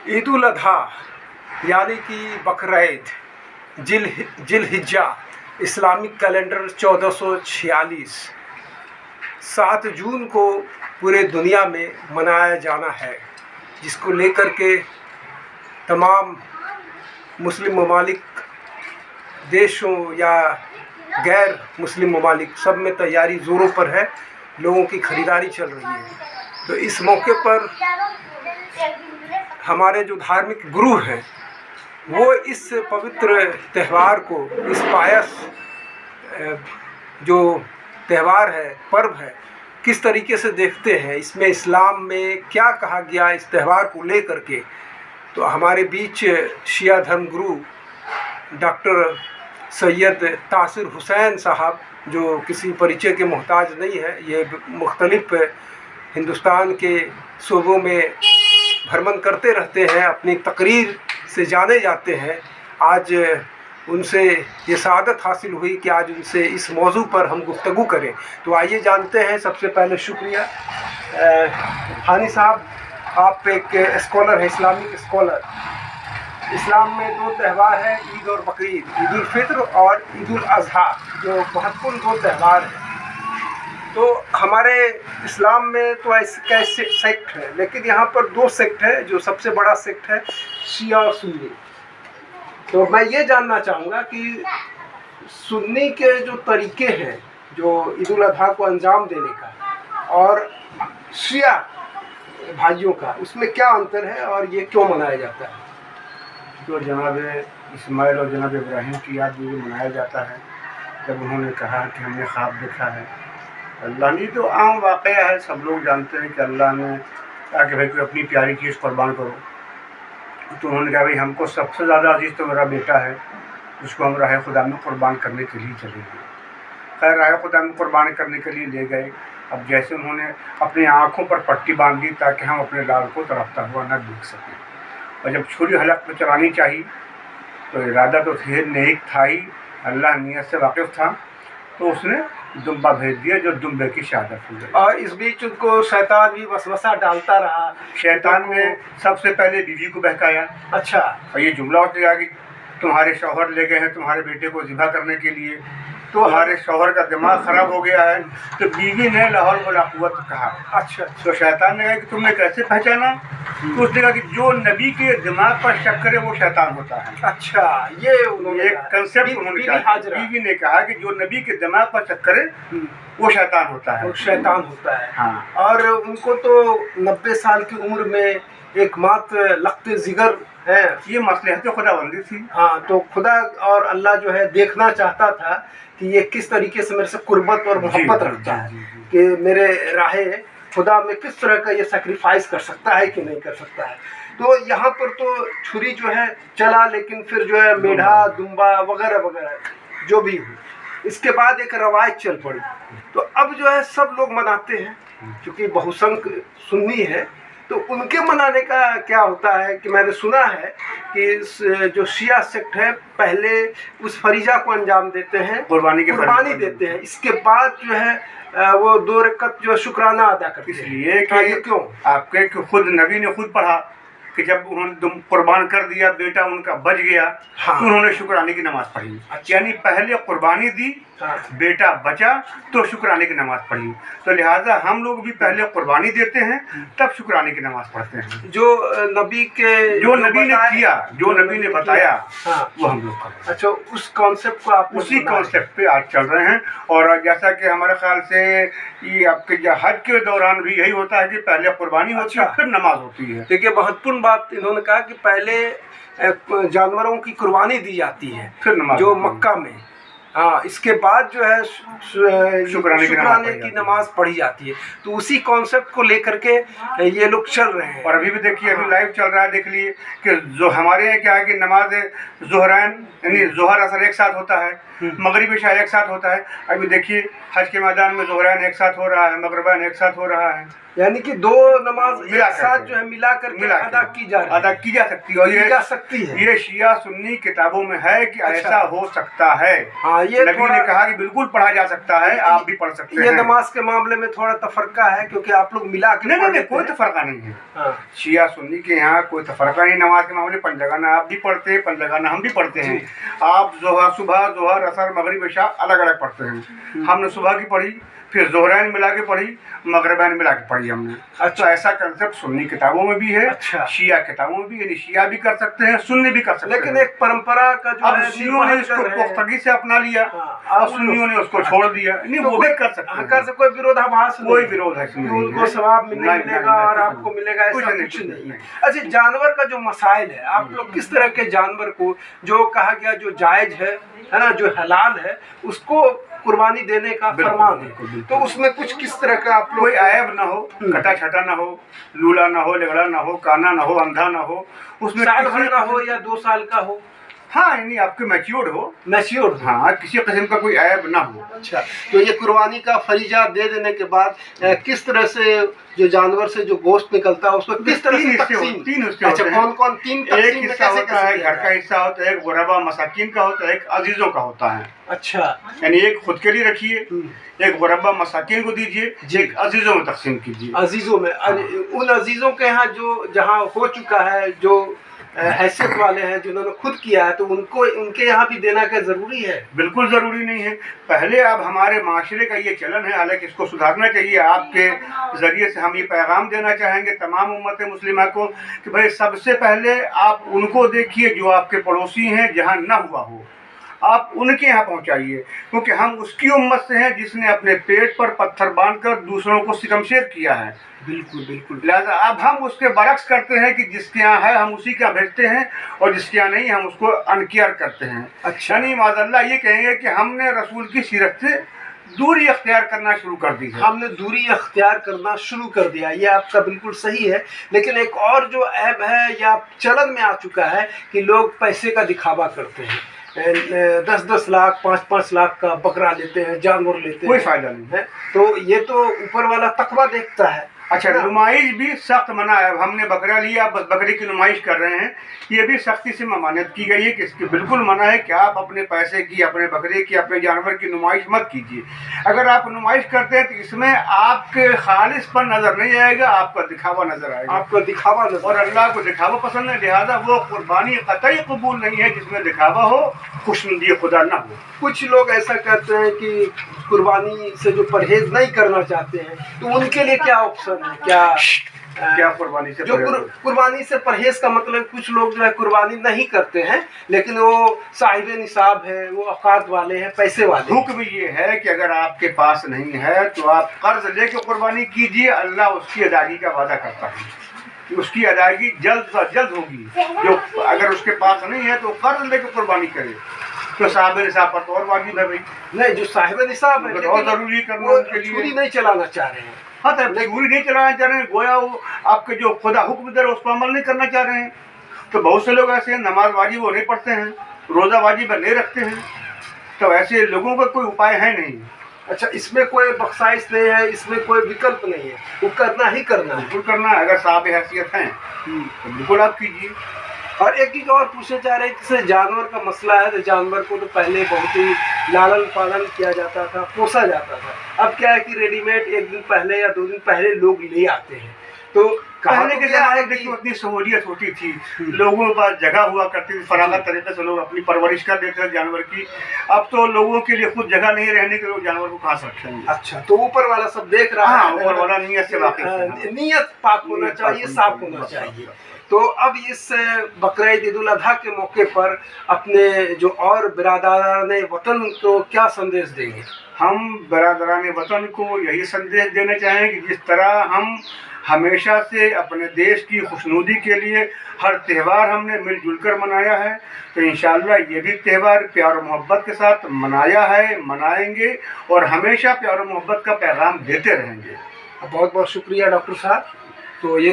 ईद उल अधा यानी कि Bakrid जिलहिज्जा Islamic calendar 1446 7 जून को पूरे दुनिया में मनाया जाना है, जिसको लेकर के तमाम मुस्लिम ममालिक देशों या गैर मुस्लिम ममालिक सब में तैयारी ज़ोरों पर है, लोगों की ख़रीदारी चल रही है। तो इस मौके पर हमारे जो धार्मिक गुरु हैं वो इस पवित्र त्यौहार को, इस पायस जो त्यौहार है, पर्व है, किस तरीके से देखते हैं, इसमें इस्लाम में क्या कहा गया इस त्यौहार को लेकर के। तो हमारे बीच शिया धर्म गुरु डॉक्टर सैयद तासिर हुसैन साहब, जो किसी परिचय के मोहताज नहीं है, ये मुख्तलिफ हिंदुस्तान के सूबों में भ्रमण करते रहते हैं, अपनी तकरीर से जाने जाते हैं। आज उनसे ये सआदत हासिल हुई कि आज उनसे इस मौजू पर हम गुफ्तगू करें। तो आइए जानते हैं। सबसे पहले शुक्रिया हानी साहब, आप एक स्कॉलर हैं, इस्लामिक स्कॉलर। इस्लाम में 2 त्यौहार हैं, ईद और बकरीद, ईद उल फित्र और ईद उल अज़हा, जो महत्वपूर्ण 2 त्यौहार हैं। तो हमारे इस्लाम में तो ऐसे सेक्ट है, लेकिन यहाँ पर 2 सेक्ट है। जो सबसे बड़ा सेक्ट है शिया और सुन्नी। तो मैं ये जानना चाहूँगा कि सुन्नी के जो तरीके हैं जो ईद उल अज़हा को अंजाम देने का, और शिया भाइयों का, उसमें क्या अंतर है और ये क्यों मनाया जाता है? जो जनाब इस्माइल और जनाब इब्राहिम की याद में मनाया जाता है, जब उन्होंने कहा कि हमने ख्वाब देखा है। अल्लाह ने, तो आम वाक़या है, सब लोग जानते हैं कि अल्लाह ने कहा कि भाई कोई अपनी प्यारी चीज़ कुर्बान करो। तो उन्होंने कहा भाई हमको सबसे ज़्यादा अजीज़ तो मेरा बेटा है, उसको हम राह खुदा में कुर्बान करने के लिए चले गए। खैर राह खुदा में कुर्बान करने के लिए ले गए। अब जैसे उन्होंने अपनी आँखों पर पट्टी बांध दी ताकि हम अपने लाल को तड़पता हुआ न देख सकें, और जब छुरी हलक में चलानी चाहिए तो इरादा तो नेक था ही, अल्लाह नियत से वाकिफ़ था, तो उसने दुम्बा भेज दिया जो दुम्बे की शहादत हो गई। और इस बीच उनको शैतान भी वसवसा डालता रहा। शैतान ने सबसे पहले बीवी को बहकाया। अच्छा। और ये जुमला उठ गया कि तुम्हारे शौहर ले गए हैं तुम्हारे बेटे को ज़िबा करने के लिए, तो हमारे शौहर का दिमाग ख़राब हो गया है। तो बीवी ने लाहौल वला कुव्वत कहा। अच्छा। तो शैतान ने कहा कि तुमने कैसे पहचाना? तो उसने कहा कि जो नबी के दिमाग पर शक करे वो शैतान होता है। अच्छा, ये उन्होंने एक कंसेप्ट उन्होंने कहा। बीवी ने कहा कि जो नबी के दिमाग पर शक करे वो शैतान होता है। वो शैतान होता है। हाँ। और उनको तो 90 साल की उम्र में एकमात्र लख्त जिगर है। ये मसलहत खुदाबंदी थी। हाँ, तो खुदा और अल्लाह जो है देखना चाहता था कि ये किस तरीके से मेरे से कुर्बत और मोहब्बत रखता है, कि मेरे राहे खुदा में किस तरह का ये सेक्रीफाइस कर सकता है कि नहीं कर सकता है। तो यहाँ पर तो छुरी जो है चला, लेकिन फिर जो है मेढ़ा, दुम्बा वगैरह वगैरह जो भी हो, इसके बाद एक रवायत चल पड़ी। तो अब जो है सब लोग मनाते हैं, क्योंकि बहुसंख्य सुन्नी है, तो उनके मनाने का क्या होता है कि मैंने सुना है कि जो शिया सेक्ट है पहले उस फरीजा को अंजाम देते हैं, कुर्बानी देते हैं, इसके बाद जो है वो 2 रकत जो शुक्राना अदा करते हैं। इसलिए कि क्यों? आपके खुद नबी ने खुद पढ़ा कि जब उन्होंने कुर्बान कर दिया, बेटा उनका बच गया। हाँ। तो उन्होंने शुक्राने की नमाज़ पढ़ी। अच्छा। यानी पहले कुर्बानी दी। हाँ। बेटा बचा तो शुक्राने की नमाज़ पढ़ी। तो लिहाजा हम लोग भी पहले कुर्बानी देते हैं तब शुक्राने की नमाज़ पढ़ते हैं। जो नबी ने किया, जो नबी ने बताया, हाँ, वो हम लोग करते हैं। अच्छा, उस कॉन्सेप्ट को आप उसी कॉन्सेप्ट पे आज चल रहे हैं। और जैसा कि हमारे ख्याल से ये आपके हज के दौरान भी यही होता है कि पहले कुर्बानी होती है, फिर नमाज होती है। देखिए, महत्वपूर्ण बात इन्होंने कहा कि पहले जानवरों की कुर्बानी दी जाती है, फिर नमाज जो मक्का में। हाँ, इसके बाद जो है शुक्राने की नमाज पढ़ी जाती है। तो उसी कॉन्सेप्ट को लेकर के ये लोग चल रहे हैं। और अभी भी देखिए, अभी लाइव चल रहा है, देख लिए कि जो हमारे यहाँ क्या है कि नमाज ज़ुहरैन यानी ज़ोहर असर एक साथ होता है, मगरिब इशा एक साथ होता है। अभी देखिए हज के मैदान में ज़ुहरैन एक साथ हो रहा है, मगरिबान एक साथ हो रहा है। यानी कि दो नमाज मिला एक साथ करके। जो है मिला करके मिला के अदा की जा रही है, अदा की जा सकती है। और की जा सकती है। ये शिया सुन्नी किताबों में है कि अच्छा। ऐसा हो सकता है। हाँ, ये नबी थोड़ा ने कहा कि बिल्कुल पढ़ा जा सकता है, आप भी पढ़ सकते ये हैं। नमाज के मामले में थोड़ा तफरका है, क्योंकि आप लोग मिला के नहीं पढ़ नहीं लेते कोई हैं। तफरका नहीं है। हाँ, शिया सुन्नी के यहाँ कोई तफरका नहीं नमाज के मामले। पंजगाना आप भी पढ़ते हैं, पंजगाना हम भी पढ़ते हैं। आप सुबह जोहर असर मगरिब इशा अलग अलग पढ़ते हैं। हमने सुबह की पढ़ी, फिर जोहरैन मिला के पढ़ी, मगरिबैन मिला के पढ़ी हमने। अच्छा। तो ऐसा कंसेप्ट सुन्नी किताबों में भी है, अच्छा। शिया किताबों में भी, यानी शिया भी कर सकते हैं, सुन्नी भी कर सकते लेकिन हैं। एक परंपरा का जो अब है शियों ने इसको निर्वहन कर रहे हैं। पुख्तगी से अपना लिया हाँ, और सुन्नियों ने उसको छोड़ दिया। नहीं, तो वो भी कर सकते हाँ, हैं। कर से कोई विरोधाभास नहीं कोई है। विरोध है इसमें कि नहीं उनको है। सवाब नहीं नहीं, मिलेगा नहीं, और कुछ आपको नहीं। मिलेगा, ऐसा कुछ नहीं, कुछ कुछ नहीं है। नहीं। अच्छा, जानवर का जो मसाइल है, आप लोग किस तरह के जानवर को, जो कहा गया जो जायज है ना, जो हलाल है, उसको कुर्बानी देने का बिल्कुल, फरमान है, बिल्कुल, बिल्कुल। तो उसमें कुछ किस तरह का आप लोग कोई ऐब ना हो, कटा छटा ना हो, लूला ना हो, लगड़ा ना हो, काना ना हो, अंधा ना हो, उसमें साल किसी भर का हो या 2 साल का हो, हाँ, यानी आपके मैच्योर्ड हो, मैच्योर हो। हाँ, किसी किस्म का कोई ऐब ना हो। अच्छा, तो ये कुर्बानी का फरीजा दे देने के बाद किस तरह से जो जानवर से जो गोश्त निकलता है उसको किस तरह तीन से हिस्से तकसीम? तीन हिस्से अच्छा, होते हैं। कौन कौन तीन एक तकसीम में हिस्सा कैसे होता है किया घर का जाए? हिस्सा होता है, एक गुरबा मसाकिन का होता है, एक अजीजों का होता है। अच्छा, यानी एक खुद के लिए रखिए, एक गुरबा मसाकिन को दीजिए, एक अजीजों में तकसीम कीजिए। अजीजों में उन अजीजों के यहाँ जो जहाँ हो चुका है, जो हैसियत वाले हैं, जिन्होंने खुद किया है, तो उनको उनके यहाँ भी देना क्या जरूरी है? बिल्कुल ज़रूरी नहीं है। पहले अब हमारे माशरे का ये चलन है, हालांकि इसको सुधारना चाहिए। आपके ज़रिए से हम ये पैगाम देना चाहेंगे तमाम उम्मत मुस्लिमा को कि भाई सबसे पहले आप उनको देखिए जो आपके पड़ोसी हैं, जहाँ ना हुआ हो आप उनके यहाँ पहुँचाइए, क्योंकि हम उसकी उम्मत से हैं जिसने अपने पेट पर पत्थर बांधकर दूसरों को सिकमशेर किया है। बिल्कुल बिल्कुल। लिहाजा अब हम उसके बरक्स करते हैं कि जिसके यहाँ है हम उसी का भेजते हैं, और जिसके यहाँ नहीं हम उसको अनकेयर करते हैं। अच्छा। यानी माज़अल्लाह ये कहेंगे कि हमने रसूल की सीरत से दूरी अख्तियार करना शुरू कर दी है। हमने दूरी अख्तियार करना शुरू कर दिया, ये आपका बिल्कुल सही है। लेकिन एक और जो ऐब है या चलन में आ चुका है कि लोग पैसे का दिखावा करते हैं, 10-10 लाख 5-5 लाख का बकरा लेते हैं, जानवर लेते कोई हैं, फ़ायदा नहीं है। तो ये तो ऊपर वाला तकवा देखता है। अच्छा, नुमाइश भी सख्त मना है। हमने बकरा लिया, बस बकरी की नुमाइश कर रहे हैं, ये भी सख्ती से ममानियत की गई है कि इसकी बिल्कुल मना है कि आप अपने पैसे की, अपने बकरे की, अपने जानवर की नुमाइश मत कीजिए। अगर आप नुमाइश करते हैं तो इसमें आपके खालिस पर नज़र नहीं आएगा, आपका दिखावा नज़र आएगा। आपका दिखावा नजर और अल्लाह को दिखावा पसंद है, लिहाजा वो कुर्बानी कतई कबूल नहीं है जिसमें दिखावा हो, खुशनुदी खुदा ना हो। कुछ लोग ऐसा कहते हैं कि कुर्बानी से जो परहेज नहीं करना चाहते हैं, तो उनके लिए क्या ऑप्शन है? क्या कुर्बानी से जो परहेज? कुर्बानी से परहेज का मतलब, कुछ लोग जो है कुर्बानी नहीं करते हैं, लेकिन वो साहिब निसाब है, वो औकात वाले हैं, पैसे वाले हैं। हुक्म ये है कि अगर आपके पास नहीं है तो आप कर्ज लेके कुर्बानी कीजिए, अल्लाह उसकी अदायगी का वादा करता है कि उसकी अदायगी जल्द से जल्द होगी। जो अगर उसके पास नहीं है तो कर्ज लेके कुर्बानी करे, तो साहिब निसाब पर तो और वाजिब है भाई। नहीं, जो साहिब निसाब है, तो और ज़रूरी करना वो उनके लिए। छुरी नहीं चलाना चाह रहे हैं। हाँ, तो छुरी नहीं चलाना चाह रहे हैं, गोया वो आपके जो खुदा हुक्म दे रहे हैं उस पर अमल नहीं करना चाह रहे हैं। तो बहुत से लोग ऐसे हैं, नमाज वाजिब वो नहीं पढ़ते हैं, रोज़ा वाजिब नहीं रखते हैं, तो ऐसे लोगों का कोई उपाय है नहीं। अच्छा, इसमें कोई बख्शाइश नहीं है, इसमें कोई विकल्प नहीं है, वो करना ही करना है। बिल्कुल करना है। अगर साहब हैसियत हैं तो बिल्कुल आप कीजिए। और एक चीज और पूछना चाह रहे हैं, जैसे जानवर का मसला है, तो जानवर को तो पहले बहुत ही लालन पालन किया जाता था, पोसा जाता था। अब क्या है कि रेडीमेड 1 दिन पहले या 2 दिन पहले लोग ले आते हैं। तो पहले के ज़माने में देखिए उतनी सहूलियत होती थी, लोगों के पास जगह हुआ करती थी, फरागत तरीके से लोग अपनी परवरिश कर देते थे जानवर की। अब तो लोगों के लिए खुद जगह नहीं रहने के लोग जानवर को कहाँ से रखेंगे। अच्छा, तो ऊपर वाला सब देख रहा हाँ, है, ऊपर वाला नियत से वाकिफ है। नियत पाक होना चाहिए, साफ होना चाहिए। तो अब इस बकरीद ईद उल अज़हा के मौके पर अपने जो और बिरादरान वतन को क्या संदेश देंगे? हम बिरादरान वतन को यही संदेश देना चाहेंगे कि जिस तरह हम हमेशा से अपने देश की खुशनुदी के लिए हर त्यौहार हमने मिलजुल कर मनाया है, तो इंशाअल्लाह ये भी त्यौहार प्यार और मोहब्बत के साथ मनाया है, मनाएंगे और हमेशा प्यार और मोहब्बत का पैगाम देते रहेंगे। बहुत बहुत शुक्रिया डॉक्टर साहब। तो ये